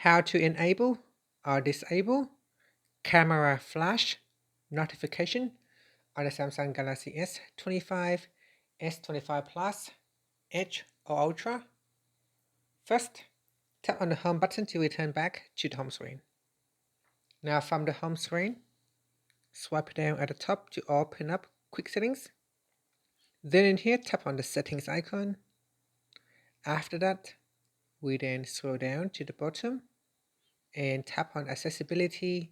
How to enable or disable camera flash notification on the Samsung Galaxy S25, S25 Plus, Edge or Ultra. First, tap on the home button to return back to the home screen. Now from the home screen, swipe down at the top to open up quick settings. Then in here, tap on the settings icon. After that, we then scroll down to the bottom and tap on accessibility.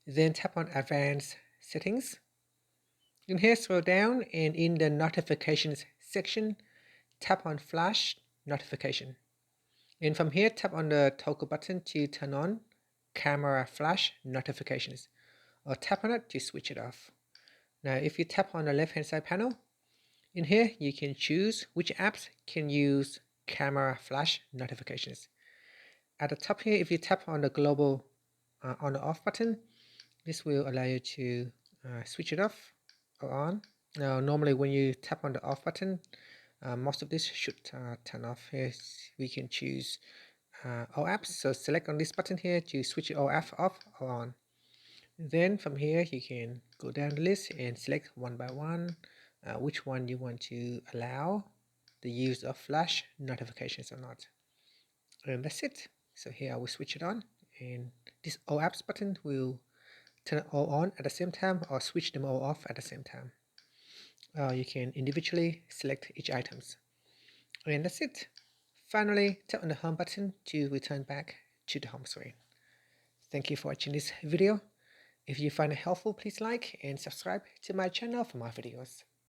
Then tap on advanced settings. In here, scroll down and in the notifications section, tap on flash notification. And from here, tap on the toggle button to turn on camera flash notifications, or tap on it to switch it off. Now, if you tap on the left hand side panel, in here you can choose which apps can use camera flash notifications. At the top here, if you tap on the global on the off button, this will allow you to switch it off or on. Now, normally when you tap on the off button, most of this should turn off. Here we can choose all apps, so select on this button here to switch all apps off or on. Then from here you can go down the list and select one by one which one you want to allow the use of flash notifications or not. And that's it. So here I will switch it on, and this all apps button will turn it all on at the same time or switch them all off at the same time. You can individually select each items. And that's it. Finally, tap on the home button to return back to the home screen. Thank you for watching this video. If you find it helpful, please like and subscribe to my channel for more videos.